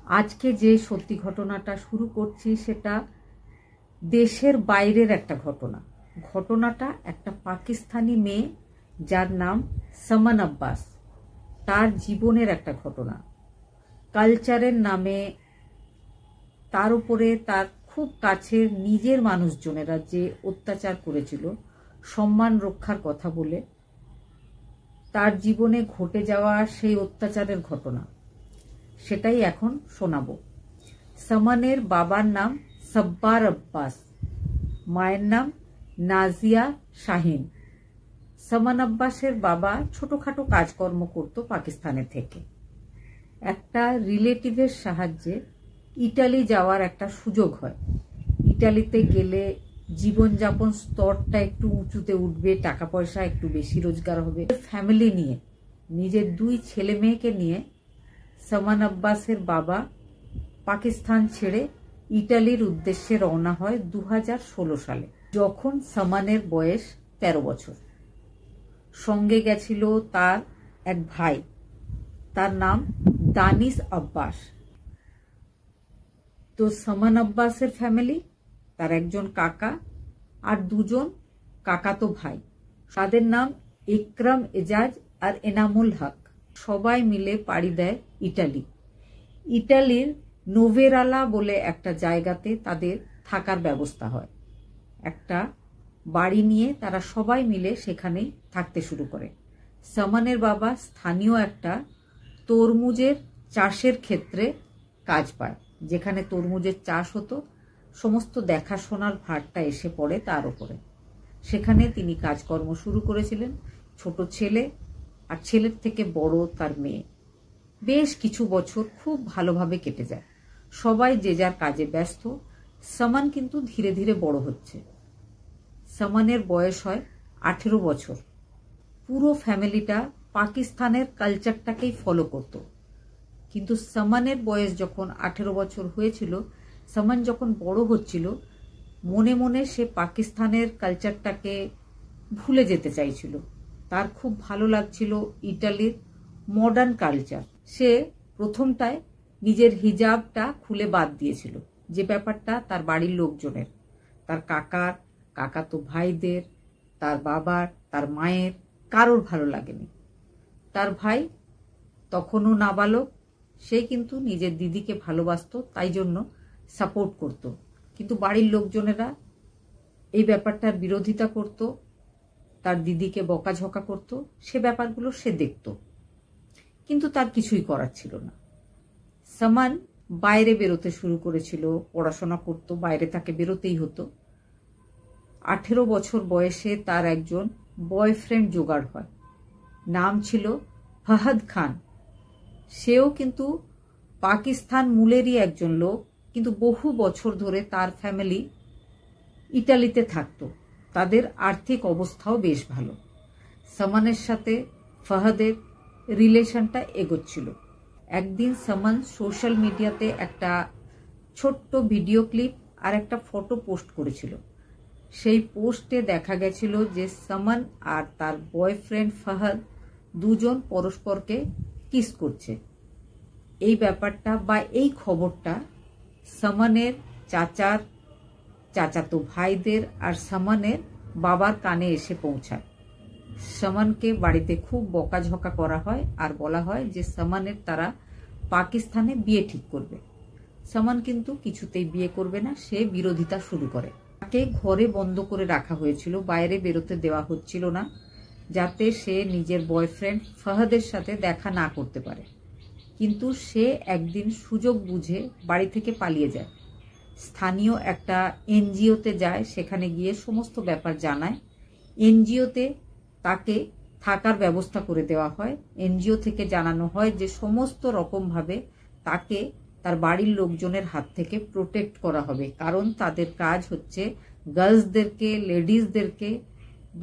আজকে যে সত্যি ঘটনাটা শুরু করছি সেটা দেশের বাইরের একটা ঘটনা। ঘটনাটা একটা পাকিস্তানি মেয়ে যার নাম সামান আব্বাস, তার জীবনের একটা ঘটনা। কালচারের নামে তার উপরে তার খুব কাছের নিজের মানুষজনেরা যে অত্যাচার করেছিল সম্মান রক্ষার কথা বলে, তার জীবনে ঘটে যাওয়া সেই অত্যাচারের ঘটনা সেটাই এখন শোনাবো। সামানের বাবার নাম সাব্বার আব্বাস, মায়ের নাম নাজিয়া শাহিন। সামান আব্বাসের বাবা ছোটখাটো কাজকর্ম করত পাকিস্তানে থেকে। একটা রিলেটিভের সাহায্যে ইটালি যাওয়ার একটা সুযোগ হয়। ইটালিতে গেলে জীবনযাপন স্তরটা একটু উঁচুতে উঠবে, টাকা পয়সা একটু বেশি রোজগার হবে। ফ্যামিলি নিয়ে, নিজের 2 ছেলে মেয়েকে নিয়ে সামান আব্বাসের বাবা পাকিস্তান ছেড়ে ইটালির উদ্দেশ্যে রওনা হয় 2016 সালে, যখন সামানের বয়স 13 বছর। সঙ্গে গেছিল তার এক ভাই, তার নাম দানিশ আব্বাস। তো সামান আব্বাসের ফ্যামিলি, তার একজন কাকা আর 2 কাকাতো ভাই, তাদের নাম ইকরাম এজাজ আর এনামুল হক। সবাই মিলে পাড়ি দেয় ইটালি। ইটালির নোভেরালা বলে একটা জায়গাতে তাদের থাকার ব্যবস্থা হয়। একটা বাড়ি নিয়ে তারা সবাই মিলে সেখানেই থাকতে শুরু করে। সামানের বাবা স্থানীয় একটা তরমুজের চাষের ক্ষেত্রে কাজ পায়, যেখানে তরমুজের চাষ হতো। সমস্ত দেখাশোনার ভারটা এসে পড়ে তার উপরে। সেখানে তিনি কাজকর্ম শুরু করেছিলেন। ছোট ছেলে আর ছেলের থেকে বড় তার মেয়ে। বেশ কিছু বছর খুব ভালোভাবে কেটে যায়। সবাই যে যার কাজে ব্যস্ত। সামান কিন্তু ধীরে ধীরে বড় হচ্ছে। সামানের বয়স হয় 18 বছর। পুরো ফ্যামিলিটা পাকিস্তানের কালচারটাকেই ফলো করত। কিন্তু সামানের বয়স যখন 18 বছর হয়েছিল, সামান যখন বড় হচ্ছিল, মনে মনে সে পাকিস্তানের কালচারটাকে ভুলে যেতে চাইছিল। তার খুব ভালো লাগছিল ইটালির মডার্ন কালচার। সে প্রথমটায় নিজের হিজাবটা খুলে বাদ দিয়েছিল, যে ব্যাপারটা তার বাড়ির লোকজনের, তার কাকার, কাকাতো ভাইদের, তার বাবার, তার মায়ের কারোর ভালো লাগেনি। তার ভাই তখনও নাবালক, সে কিন্তু নিজের দিদিকে ভালোবাসতো, তাই জন্য সাপোর্ট করত। কিন্তু বাড়ির লোকজনেরা এই ব্যাপারটার বিরোধিতা করত, তার দিদিকে বকাঝকা করত। সে ব্যাপারগুলো সে দেখত, কিন্তু তার কিছুই করার ছিল না। সামান বাইরে বেরোতে শুরু করেছিল, পড়াশোনা করত, বাইরে তাকে বেরোতেই হতো। 18 বছর বয়সে তার একজন বয়ফ্রেন্ড জোগাড় হয়, নাম ছিল ফাহাদ খান। সেও কিন্তু পাকিস্তান মূলেরই একজন লোক, কিন্তু বহু বছর ধরে তার ফ্যামিলি ইটালিতে থাকতো। তাদের আর্থিক অবস্থাও বেশ ভালো। সামানের সাথে ফাহাদের রিলেশনটা এগোচ্ছিল। একদিন সামান সোশ্যাল মিডিয়াতে একটা ছোট্ট ভিডিও ক্লিপ আর একটা ফটো পোস্ট করেছিল। সেই পোস্টে দেখা গেছিল যে সামান আর তার বয়ফ্রেন্ড ফাহাদ 2 পরস্পরকে কিস করছে। এই ব্যাপারটা বা এই খবরটা সামানের চাচার, চাচাতো ভাইদের আর সামানের বাবার কানে এসে পৌঁছায়। সামানকে বাড়িতে খুব বকাঝকা করা হয় আর বলা হয় যে সামানের তারা পাকিস্তানে বিয়ে ঠিক করবে। সামান কিন্তু কিছুতেই বিয়ে করবে না, সে বিরোধিতা শুরু করে। তাকে ঘরে বন্ধ করে রাখা হয়েছিল, বাইরে বেরোতে দেওয়া হচ্ছিল না, যাতে সে নিজের বয়ফ্রেন্ড ফাহাদের সাথে দেখা না করতে পারে। কিন্তু সে একদিন সুযোগ বুঝে বাড়ি থেকে পালিয়ে যায়। স্থানীয় একটা এনজিওতে যায়, সেখানে গিয়ে সমস্ত ব্যাপার জানায়। এনজিওতে তাকে থাকার ব্যবস্থা করে দেওয়া হয়। এনজিও থেকে জানানো হয় যে সমস্ত রকমভাবে তাকে তার বাড়ির লোকজনের হাত থেকে প্রোটেক্ট করা হবে, কারণ তাদের কাজ হচ্ছে গার্লসদেরকে, লেডিসদেরকে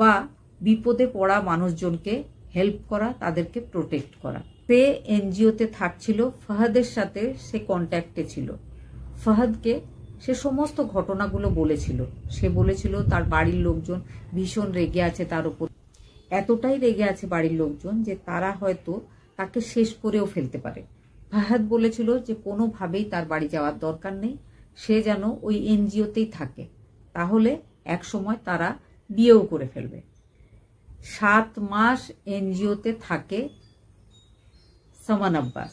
বা বিপদে পড়া মানুষজনকে হেল্প করা, তাদেরকে প্রোটেক্ট করা। সে এনজিওতে থাকছিল, ফাহাদের সাথে সে কন্ট্যাক্টে ছিল। ফাহাদকে সে সমস্ত ঘটনাগুলো বলেছিল। সে বলেছিল তার বাড়ির লোকজন ভীষণ রেগে আছে তার উপর। এতটাই রেগে আছে বাড়ির লোকজন যে তারা হয়তো তাকে শেষ করেও ফেলতে পারে। ফাহাদ বলেছিল যে কোনোভাবেই তার বাড়ি যাওয়ার দরকার নেই, সে যেন ওই এনজিওতেই থাকে, তাহলে এক সময় তারা বিয়েও করে ফেলবে। 7 মাস এনজিওতে থাকে সামান আব্বাস।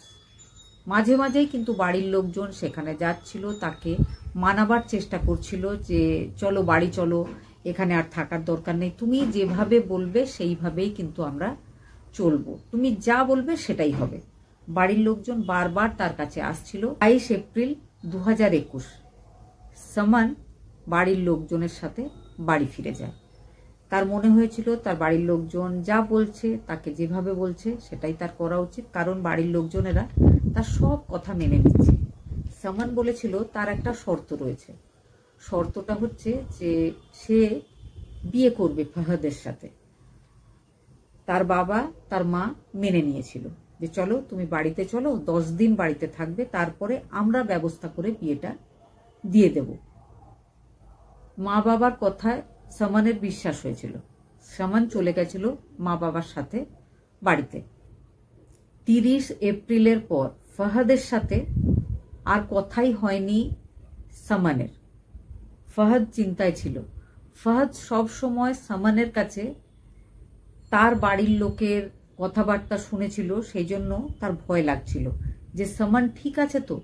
মাঝে মাঝেই কিন্তু বাড়ির লোকজন সেখানে যাচ্ছিল, তাকে মানাবার চেষ্টা করছিল যে চলো বাড়ি চলো, এখানে আর থাকার দরকার নেই, তুমি যেভাবে বলবে সেইভাবেই কিন্তু আমরা চলবো, তুমি যা বলবে সেটাই হবে। বাড়ির লোকজন বারবার তার কাছে আসছিল। 22 এপ্রিল 2021 সামান বাড়ির লোকজনের সাথে বাড়ি ফিরে যায়। তার মনে হয়েছিল তার বাড়ির লোকজন যা বলছে, তাকে যেভাবে বলছে সেটাই তার করা উচিত, কারণ বাড়ির লোকজনেরা তার সব কথা মেনে নিচ্ছে। সামান বলেছিল তার একটা শর্ত রয়েছে, শর্তটা হচ্ছে যে সে বিয়ে করবে ফাহাদের সাথে। তার বাবা তার মা মেনে নিয়েছিল যে চলো তুমি বাড়িতে চলো, 10 দিন বাড়িতে থাকবে, তারপরে আমরা ব্যবস্থা করে বিয়েটা দিয়ে দেব। মা বাবার কথায় সামানের বিশ্বাস হয়েছিল। সামান চলে গেছিল মা বাবার সাথে বাড়িতে। 30 এপ্রিলের পর ফাহাদের সাথে আর কথাই হয়নি সামানের। ফাহাদ চিন্তায় ছিল। ফাহাদ সব সময় সামানের কাছে তার বাড়ির লোকের কথাবার্তা শুনেছিল, সেই জন্য তার ভয় লাগছিল যে সামান ঠিক আছে তো।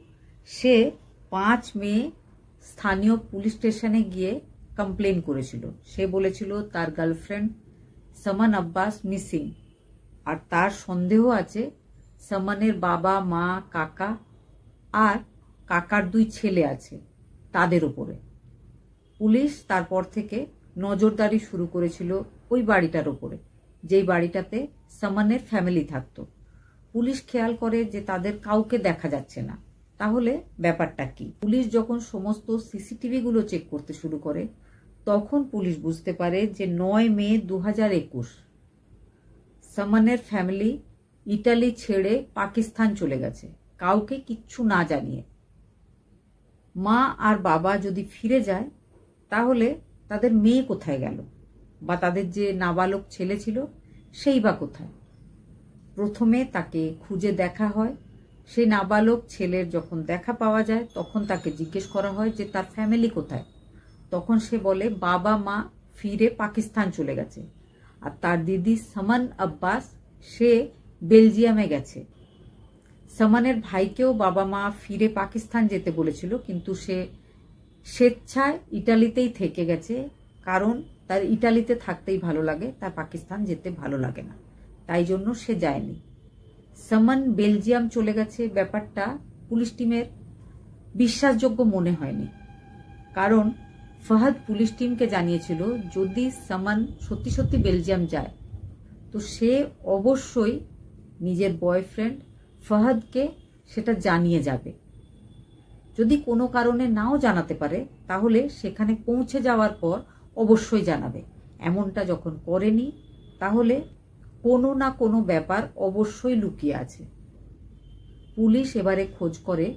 সে 5 মে স্থানীয় পুলিশ স্টেশনে গিয়ে কমপ্লেন করেছিল। সে বলেছিল তার গার্লফ্রেন্ড সামান আব্বাস মিসিং, আর তার সন্দেহ আছে সামানের বাবা মা কাকা আর কাকার 2 ছেলে আছে তাদের উপরে। পুলিশ তারপর থেকে নজরদারি শুরু করেছিল ওই বাড়িটার উপরে, যেই বাড়িটাতে সামানের ফ্যামিলি থাকতো। পুলিশ খেয়াল করে যে তাদের কাউকে দেখা যাচ্ছে না, তাহলে ব্যাপারটা কি? পুলিশ যখন সমস্ত সিসিটিভি গুলো চেক করতে শুরু করে, তখন পুলিশ বুঝতে পারে যে 9 মে 2021 সামানের ফ্যামিলি ইটালি ছেড়ে পাকিস্তান চলে গেছে, কাউকে কিচ্ছু না জানিয়ে। মা আর বাবা যদি ফিরে যায়, তাহলে তাদের মেয়ে কোথায় গেল, বা তাদের যে নাবালক ছেলে ছিল সেই বা কোথায়? প্রথমে তাকে খুঁজে দেখা হয়। সেই নাবালক ছেলের যখন দেখা পাওয়া যায়, তখন তাকে জিজ্ঞেস করা হয় যে তার ফ্যামিলি কোথায়। তখন সে বলে বাবা মা ফিরে পাকিস্তান চলে গেছে, আর তার দিদি সামান আব্বাস সে বেলজিয়ামে গেছে। সামানের ভাইকেও বাবা মা ফিরে পাকিস্তান যেতে বলেছিল, কিন্তু সে স্বেচ্ছায় ইটালিতেই থেকে গেছে, কারণ তার ইটালিতে থাকতেই ভালো লাগে, তার পাকিস্তান যেতে ভালো লাগে না, তাই জন্য সে যায়নি। সামান বেলজিয়াম চলে গেছে, ব্যাপারটা পুলিশ টিমের বিশ্বাসযোগ্য মনে হয়নি, কারণ ফাহাদ পুলিশ টিমকে জানিয়েছিল যদি সামান সত্যি সত্যি বেলজিয়াম যায়, তো সে অবশ্যই নিজের বয়ফ্রেন্ড ফাহাদকে সেটা জানিয়ে যাবে। যদি কোনো কারণে নাও জানাতে পারে, তাহলে সেখানে পৌঁছে যাওয়ার পর অবশ্যই জানাবে। এমনটা যখন করেনি, তাহলে কোনো না কোনো ব্যাপার অবশ্যই লুকিয়ে আছে। পুলিশ এবারে খোঁজ করে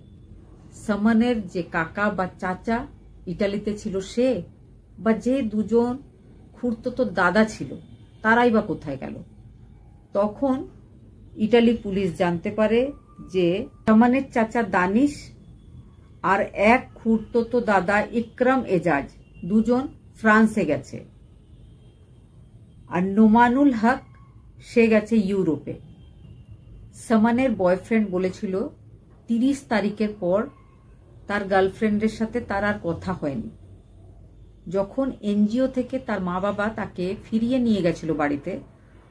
সামানের যে কাকা বা চাচা ইটালিতে ছিল সে, বা যে 2জন খুড়তুতো দাদা ছিল তারাই বা কোথায় গেল। তখন ইটালি পুলিশ জানতে পারে যে সামানের চাচা দানিশ আর এক খুড়তুতো দাদা ইকরাম এজাজ 2জন ফ্রান্সে গেছে, আর নোমানুল হক সে গেছে ইউরোপে। সামানের বয়ফ্রেন্ড বলেছিল 30 তারিখের পর তার গার্লফ্রেন্ডের সাথে তার আর কথা হয়নি। যখন এনজিও থেকে তার মা বাবা তাকে ফিরিয়ে নিয়ে গেছিল বাড়িতে,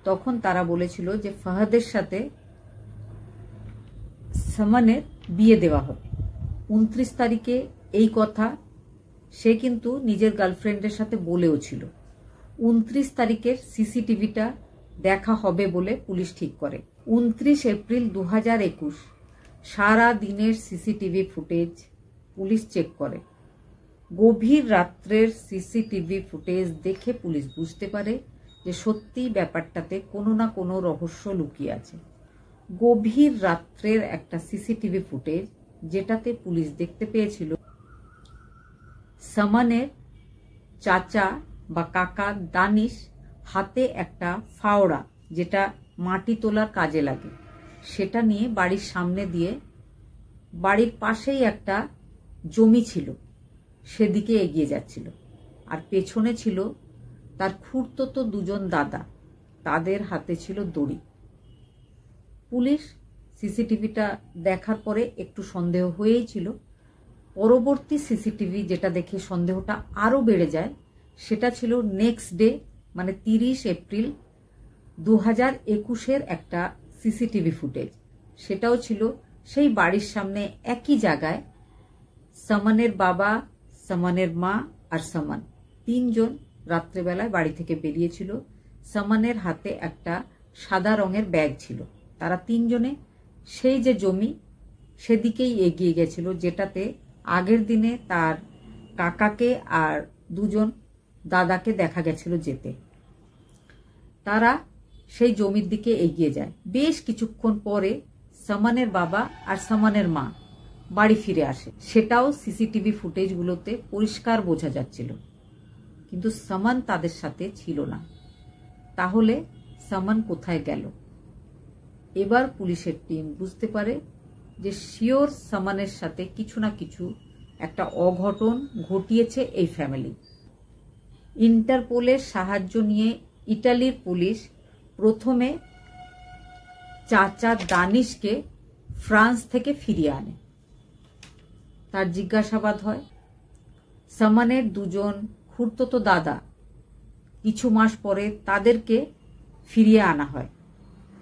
তখন তারা বলেছিল যে ফাহাদের সাথে সামানের বিয়ে দেওয়া হবে। 29 তারিখে এই কথা সে কিন্তু নিজের গার্লফ্রেন্ডের সাথে বলেও ছিল। 29 তারিখের সিসিটিভিটা দেখা হবে বলে পুলিশ ঠিক করে। 29 এপ্রিল 2021 সারা দিনের সিসিটিভি ফুটেজ পুলিশ চেক করে। গভীর রাত্রের সিসিটিভি ফুটেজ দেখে পুলিশ বুঝতে পারে যে সত্যি ব্যাপারটাতে কোনো না কোনো রহস্য লুকিয়ে আছে। গভীর রাত্রের একটা সিসিটিভি ফুটেজ, যেটাতে পুলিশ দেখতে পেয়েছিল সামানের চাচা বা কাকা দানিশ হাতে একটা ফাওড়া, যেটা মাটি তোলার কাজে লাগে, সেটা নিয়ে বাড়ির সামনে দিয়ে বাড়ির পাশেই একটা জমি ছিল, সেদিকে এগিয়ে যাচ্ছিল। আর পেছনে ছিল তার খুড়তুতো দুজন দাদা, তাদের হাতে ছিল দড়ি। পুলিশ সিসিটিভিটা দেখার পরে একটু সন্দেহ হয়েই ছিল। পরবর্তী সিসিটিভি যেটা দেখে সন্দেহটা আরও বেড়ে যায়, সেটা ছিল নেক্সট ডে, মানে 30 এপ্রিল 2021-এর একটা সিসিটিভি ফুটেজ। সেটাও ছিল সেই বাড়ির সামনে একই জায়গায় সামানের বাবা, সামানের মা আর সামান তিনজন রাত্রেবেলায় বাড়ি থেকে বেরিয়েছিল। সামানের হাতে একটা সাদা রঙের ব্যাগ ছিল। তারা তিনজনে সেই যে জমি সেদিকেই এগিয়ে গেছিল, যেটাতে আগের দিনে তার কাকাকে আর দুজন দাদাকে দেখা গেছিল যেতে। তারা সেই জমির দিকে এগিয়ে যায়। বেশ কিছুক্ষণ পরে সামানের বাবা আর সামানের মা বাড়ি ফিরে আসে। সেটাও সিসিটিভি ফুটেজগুলোতে পরিষ্কার বোঝা যাচ্ছিল, কিন্তু সামান তাদের সাথে ছিল না। তাহলে সামান কোথায় গেল? এবার পুলিশের টিম বুঝতে পারে যে শিওর সামানের সাথে কিছু না কিছু একটা অঘটন ঘটিয়েছে এই ফ্যামিলি। ইন্টারপোলের সাহায্য নিয়ে ইটালির পুলিশ প্রথমে চাচা দানিশকে ফ্রান্স থেকে ফিরিয়ে আনে। তার জিজ্ঞাসাবাদ হয়। সামানের দুজন খুড়তুতো দাদা কিছু মাস পরে তাদেরকে ফিরিয়ে আনা হয়।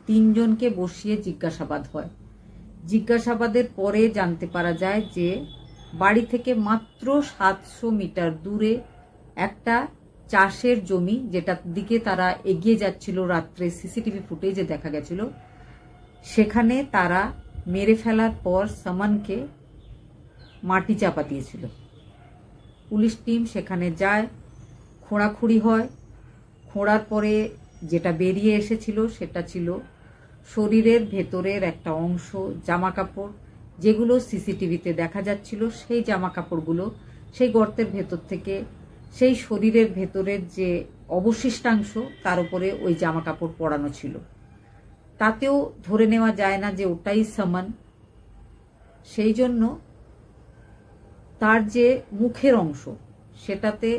তিনজনকে বসিয়ে জিজ্ঞাসাবাদ হয়। জিজ্ঞাসাবাদের পরে জানতে পারা যায় যে বাড়ি থেকে মাত্র 700 মিটার দূরে একটা চাষের জমি, যেটার দিকে তারা এগিয়ে যাচ্ছিল রাত্রে সিসিটিভি ফুটেজে দেখা গেছিল, সেখানে তারা মেরে ফেলার পর সামানকে মাটি চাপা দিয়েছিল। পুলিশ টিম সেখানে যায়, খোঁড়াখুড়ি হয়। খোঁড়ার পরে যেটা বেরিয়ে এসেছিল সেটা ছিল শরীরের ভেতরের একটা অংশ, জামা কাপড়, যেগুলো সিসিটিভিতে দেখা যাচ্ছিল। সেই জামা কাপড়গুলো সেই গর্তের ভেতর থেকে সেই শরীরের ভেতরের যে অবশিষ্টাংশ, তার উপরে ওই জামা কাপড় পরানো ছিল। তাতেও ধরে নেওয়া যায় না যে ওটাই সামান। সেই জন্য তার যে মুখের অংশ, সেটাতে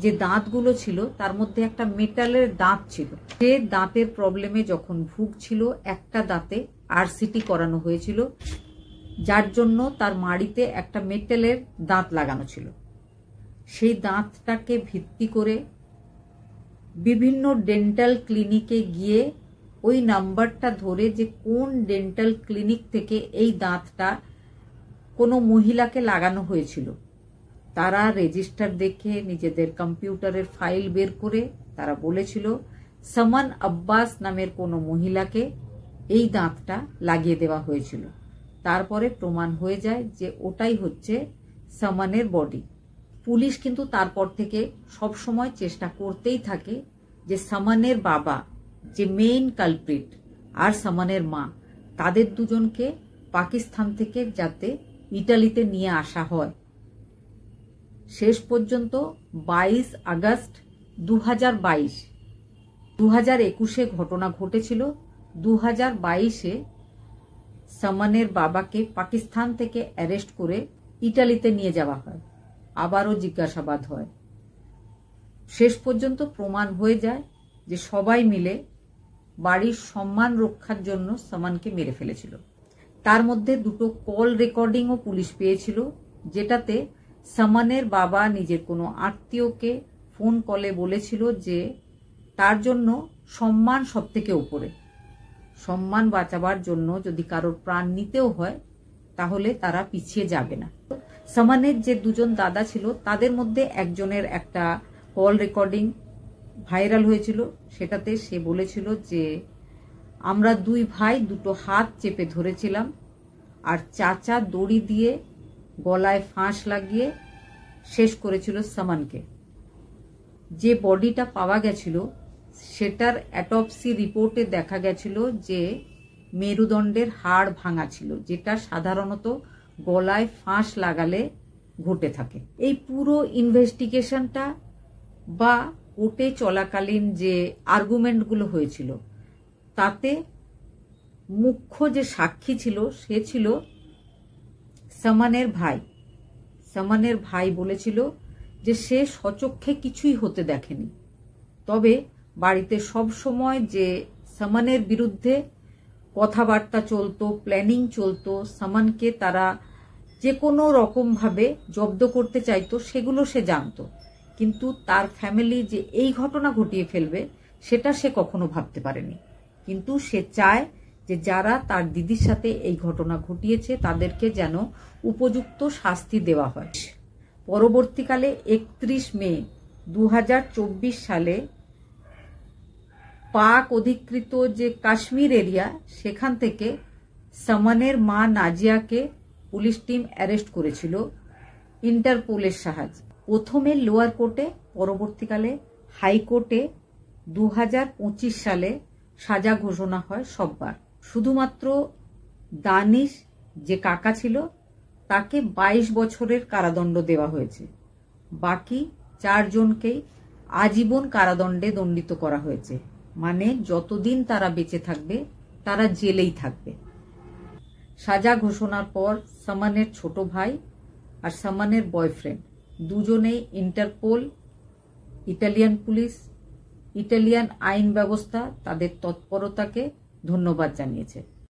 যে দাঁতগুলো ছিল তার মধ্যে একটা মেটালের দাঁত ছিল। সে দাঁতের প্রবলেমে যখন ভুগছিল, একটা দাঁতে আরসিটি করানো হয়েছিল, যার জন্য তার মাড়িতে একটা মেটালের দাঁত লাগানো ছিল। সেই দাঁতটাকে ভিত্তি করে বিভিন্ন ডেন্টাল ক্লিনিকে গিয়ে ওই নাম্বারটা ধরে যে কোন ডেন্টাল ক্লিনিক থেকে এই দাঁতটা কোনো মহিলাকে লাগানো হয়েছিল, তারা রেজিস্টার দেখে নিজেদের কম্পিউটারের ফাইল বের করে তারা বলেছিল সামান আব্বাস নামের কোনো মহিলাকে এই দাঁতটা লাগিয়ে দেওয়া হয়েছিল। তারপরে প্রমাণ হয়ে যায় যে ওটাই হচ্ছে সামানের বডি। পুলিশ কিন্তু তারপর থেকে সব সময় চেষ্টা করতেই থাকে যে সামানের বাবা, যে মেইন কালপ্রিট, আর সামানের মা, তাদের দুজনকে পাকিস্তান থেকে যাতে ইটালিতে নিয়ে আসা হয়। শেষ পর্যন্ত 22 আগস্ট 2021-এ ঘটনা ঘটেছিল। 2022-এ সামানের বাবাকে পাকিস্তান থেকে অ্যারেস্ট করে ইটালিতে নিয়ে যাওয়া হয়। আবারও জিজ্ঞাসাবাদ হয়। শেষ পর্যন্ত প্রমাণ হয়ে যায় যে সবাই মিলে বাড়ির সম্মান রক্ষার জন্য সামানকে মেরে ফেলেছিল। তার মধ্যে দুটো কল রেকর্ডিংও পুলিশ পেয়েছিল, যেটাতে সামানের বাবা নিজের কোনো আত্মীয়কে ফোন কলে বলেছিল যে তার জন্য সম্মান সব থেকে উপরে। সম্মান বাঁচাবার জন্য যদি কারোর প্রাণ নিতেও হয় তাহলে তারা পিছিয়ে যাবে না। সামানের যে দুজন দাদা ছিল তাদের মধ্যে একজনের একটা কল রেকর্ডিং ভাইরাল হয়েছিল। সেটাতে সে বলেছিল যে আমরা দুই ভাই দুটো হাত চেপে ধরেছিলাম, আর চাচা দড়ি দিয়ে গলায় ফাঁস লাগিয়ে শেষ করেছিল সামানকে। যে বডিটা পাওয়া গেছিল সেটার অ্যাটপসি রিপোর্টে দেখা গেছিল যে মেরুদণ্ডের হাড় ভাঙা ছিল, যেটা সাধারণত গলায় ফাঁস লাগালে ঘটে থাকে। এই পুরো ইনভেস্টিগেশনটা বা কোর্টে চলাকালীন যে আর্গুমেন্টগুলো হয়েছিল, তাতে মুখ্য যে সাক্ষী ছিল সে ছিল সামানের ভাই বলেছিল যে সে স্বচক্ষে কিছুই হতে দেখেনি, তবে বাড়িতে সব সময় যে সামানের বিরুদ্ধে কথাবার্তা চলতো, প্ল্যানিং চলতো, সামানকে তারা যে কোনো রকমভাবে জব্দ করতে চাইতো, সেগুলো সে জানতো। কিন্তু তার ফ্যামিলি যে এই ঘটনা ঘটিয়ে ফেলবে সেটা সে কখনো ভাবতে পারেনি। কিন্তু সে চায় যে যারা তার দিদির সাথে এই ঘটনা ঘটিয়েছে তাদেরকে যেন উপযুক্ত শাস্তি দেওয়া হয়। পরবর্তীকালে 31 মে 2024 সালে পাক অধিকৃত যে কাশ্মীর এরিয়া, সেখান থেকে সামানের মা নাজিয়াকে পুলিশ টিম অ্যারেস্ট করেছিল ইন্টারপোলের সাহায্যে। প্রথমে লোয়ার কোর্টে, পরবর্তীকালে হাইকোর্টে 2025 সালে সাজা ঘোষণা হয় সববার। শুধুমাত্র দানিশ যে কাকা ছিল তাকে 22 বছরের কারাদণ্ড দেওয়া হয়েছে। বাকি 4 জনকেই আজীবন কারাদণ্ডে দণ্ডিত করা হয়েছে, মানে যতদিন তারা বেঁচে থাকবে তারা জেলেই থাকবে। সাজা ঘোষণার পর সামানের ছোট ভাই আর সামানের বয়ফ্রেন্ড দুজনেই ইন্টারপোল, ইটালিয়ান পুলিশ, ইটালিয়ান আইন ব্যবস্থা তাদের তৎপরতাকে ধন্যবাদ জানিয়েছে।